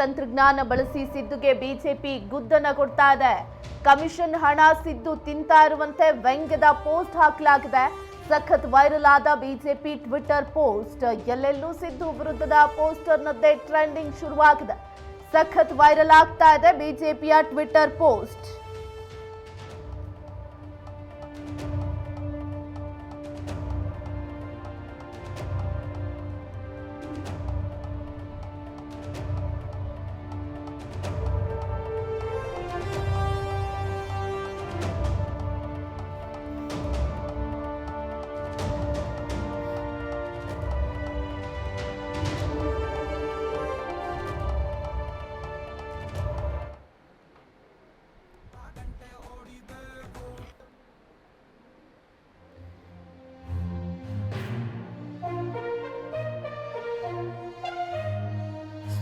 ತಂತ್ರಜ್ಞಾನ ಬಳಸಿ ಸಿದ್ದುಗೆ ಬಿಜೆಪಿ ಗುದ್ದನ್ನ ಕೊಡ್ತಾ ಇದೆ. ಕಮಿಷನ್ ಹಣ ಸಿದ್ದು ತಿಂತಾ ಇರುವಂತೆ ವ್ಯಂಗ್ಯದ ಪೋಸ್ಟ್ ಹಾಕಲಾಗಿದೆ. ಸಖತ್ ವೈರಲ್ ಆದ ಬಿಜೆಪಿ ಟ್ವಿಟರ್ ಪೋಸ್ಟ್. ಎಲ್ಲೆಲ್ಲೂ ಸಿದ್ದು ವಿರುದ್ಧದ ಪೋಸ್ಟರ್ನದ್ದೇ ಟ್ರೆಂಡಿಂಗ್ ಶುರುವಾಗಿದೆ. ಸಖತ್ ವೈರಲ್ ಆಗ್ತಾ ಇದೆ ಬಿಜೆಪಿಯ ಟ್ವಿಟರ್ ಪೋಸ್ಟ್.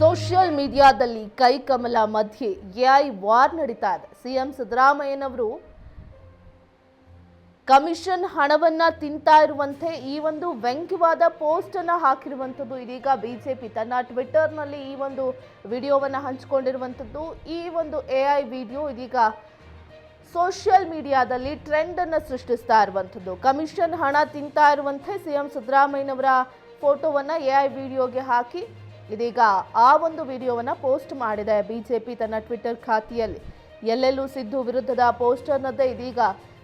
ಸೋಷಿಯಲ್ ಮೀಡಿಯಾದಲ್ಲಿ ಕೈಕಮಲ ಮಧ್ಯೆ ಎಐ ವಾರ್ ನಡೀತಾ ಇದೆ. ಸಿಎಂ ಸಿದ್ದರಾಮಯ್ಯನವರು ಕಮಿಷನ್ ಹಣವನ್ನ ತಿಂತಾ ಇರುವಂತೆ ಈ ಒಂದು ವ್ಯಂಗ್ಯವಾದ ಪೋಸ್ಟ್ ಅನ್ನ ಹಾಕಿರುವಂಥದ್ದು. ಇದೀಗ ಬಿಜೆಪಿ ತನ್ನ ಟ್ವಿಟರ್ನಲ್ಲಿ ಈ ಒಂದು ವಿಡಿಯೋವನ್ನ ಹಂಚಿಕೊಂಡಿರುವಂಥದ್ದು. ಈ ಒಂದು ಎಐ ವಿಡಿಯೋ ಇದೀಗ ಸೋಷಿಯಲ್ ಮೀಡಿಯಾದಲ್ಲಿ ಟ್ರೆಂಡ್ ಅನ್ನು ಸೃಷ್ಟಿಸ್ತಾ ಇರುವಂಥದ್ದು. ಕಮಿಷನ್ ಹಣ ತಿಂತಾ ಇರುವಂತೆ ಸಿಎಂ ಸಿದ್ದರಾಮಯ್ಯನವರ ಫೋಟೋವನ್ನ ಎಐ ವಿಡಿಯೋಗೆ ಹಾಕಿ ಇದೀಗ ಆ ಒಂದು ವಿಡಿಯೋವನ್ನ ಪೋಸ್ಟ್ ಮಾಡಿದೆ ಬಿಜೆಪಿ ತನ್ನ ಟ್ವಿಟರ್ ಖಾತೆಯಲ್ಲಿ. ಎಲ್ಲೆಲ್ಲೂ ಸಿದ್ದು ವಿರುದ್ಧದ ಪೋಸ್ಟರ್ನದ್ದೇ ಇದೀಗ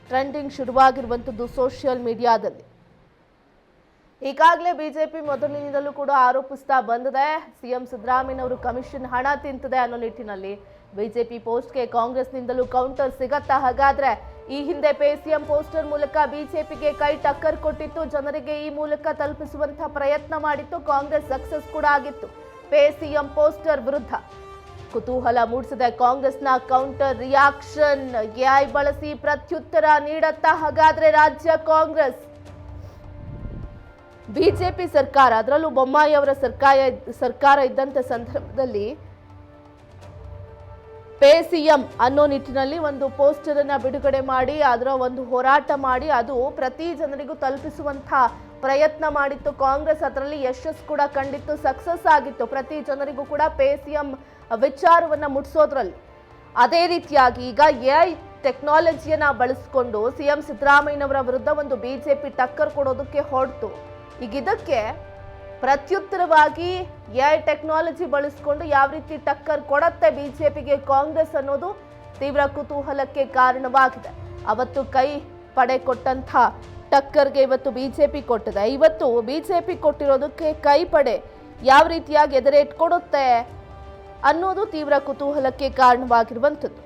ಟ್ರೆಂಡಿಂಗ್ ಶುರುವಾಗಿರುವಂಥದ್ದು ಸೋಷಿಯಲ್ ಮೀಡಿಯಾದಲ್ಲಿ. ಈಗಾಗಲೇ ಬಿಜೆಪಿ ಮೊದಲಿನಿಂದಲೂ ಕೂಡ ಆರೋಪಿಸ್ತಾ ಬಂದಿದೆ, ಸಿಎಂ ಸಿದ್ದರಾಮಯ್ಯನವರು ಕಮಿಷನ್ ಹಣ ತಿಂತಿದೆ ಅನ್ನೋ ನಿಟ್ಟಿನಲ್ಲಿ. ಬಿಜೆಪಿ ಪೋಸ್ಟ್ಗೆ ಕಾಂಗ್ರೆಸ್ನಿಂದಲೂ ಕೌಂಟರ್ ಸಿಗತ್ತಾ? ಹಾಗಾದ್ರೆ ಈ ಹಿಂದೆ ಪೇ ಸಿಎಂ ಪೋಸ್ಟರ್ ಮೂಲಕ ಬಿಜೆಪಿಗೆ ಕೈ ಟಕ್ಕರ್ ಕೊಟ್ಟಿತ್ತು, ಜನರಿಗೆ ಈ ಮೂಲಕ ತಲುಪಿಸುವಂತಹ ಪ್ರಯತ್ನ ಮಾಡಿತ್ತು. ಕಾಂಗ್ರೆಸ್ ಸಕ್ಸಸ್ ಕೂಡ ಆಗಿತ್ತು ಪೇ ಸಿಎಂ ಪೋಸ್ಟರ್ ವಿರುದ್ಧ. ಕುತೂಹಲ ಮೂಡಿಸಿದೆ ಕಾಂಗ್ರೆಸ್ನ ಕೌಂಟರ್ ರಿಯಾಕ್ಷನ್. ಎಐ ಬಳಸಿ ಪ್ರತ್ಯುತ್ತರ ನೀಡತ್ತಾ ಹಾಗಾದ್ರೆ ರಾಜ್ಯ ಕಾಂಗ್ರೆಸ್? ಬಿಜೆಪಿ ಸರ್ಕಾರ, ಅದರಲ್ಲೂ ಬೊಮ್ಮಾಯಿ ಅವರ ಸರ್ಕಾರ ಇದ್ದಂತ ಸಂದರ್ಭದಲ್ಲಿ ಪೇ ಸಿಎಂ ಅನ್ನೋ ನಿಟ್ಟಿನಲ್ಲಿ ಒಂದು ಪೋಸ್ಟರ್ ಅನ್ನ ಬಿಡುಗಡೆ ಮಾಡಿ ಅದರ ಒಂದು ಹೋರಾಟ ಮಾಡಿ ಅದು ಪ್ರತಿ ಜನರಿಗೂ ತಲುಪಿಸುವಂತಹ ಪ್ರಯತ್ನ ಮಾಡಿತ್ತು ಕಾಂಗ್ರೆಸ್. ಅದರಲ್ಲಿ ಯಶಸ್ಸು ಕೂಡ ಕಂಡಿತ್ತು, ಸಕ್ಸಸ್ ಆಗಿತ್ತು ಪ್ರತಿ ಜನರಿಗೂ ಕೂಡ ಪೇ ಸಿಎಂ ವಿಚಾರವನ್ನ ಮುಟ್ಟಿಸೋದ್ರಲ್ಲಿ. ಅದೇ ರೀತಿಯಾಗಿ ಈಗ ಎಐ ಟೆಕ್ನಾಲಜಿಯನ್ನ ಬಳಸಿಕೊಂಡು ಸಿಎಂ ಸಿದ್ದರಾಮಯ್ಯನವರ ವಿರುದ್ಧ ಒಂದು ಬಿಜೆಪಿ ಟಕ್ಕರ್ ಕೊಡೋದಕ್ಕೆ ಹೊರಟು. ಈಗ ಇದಕ್ಕೆ ಪ್ರತ್ಯುತ್ತರವಾಗಿ ಎಐ ಟೆಕ್ನಾಲಜಿ ಬಳಸಿಕೊಂಡು ಯಾವ ರೀತಿ ಟಕ್ಕರ್ ಕೊಡತ್ತೆ ಬಿಜೆಪಿಗೆ ಕಾಂಗ್ರೆಸ್ ಅನ್ನೋದು ತೀವ್ರ ಕುತೂಹಲಕ್ಕೆ ಕಾರಣವಾಗಿದೆ. ಅವತ್ತು ಕೈ ಪಡೆ ಕೊಟ್ಟಂಥ ಟಕ್ಕರ್ಗೆ ಇವತ್ತು ಬಿಜೆಪಿ ಕೊಟ್ಟಿದೆ. ಇವತ್ತು ಬಿಜೆಪಿ ಕೊಟ್ಟಿರೋದಕ್ಕೆ ಕೈ ಪಡೆ ಯಾವ ರೀತಿಯಾಗಿ ಎದುರೇಟ್ ಕೊಡುತ್ತೆ ಅನ್ನೋದು ತೀವ್ರ ಕುತೂಹಲಕ್ಕೆ ಕಾರಣವಾಗಿರುವಂಥದ್ದು.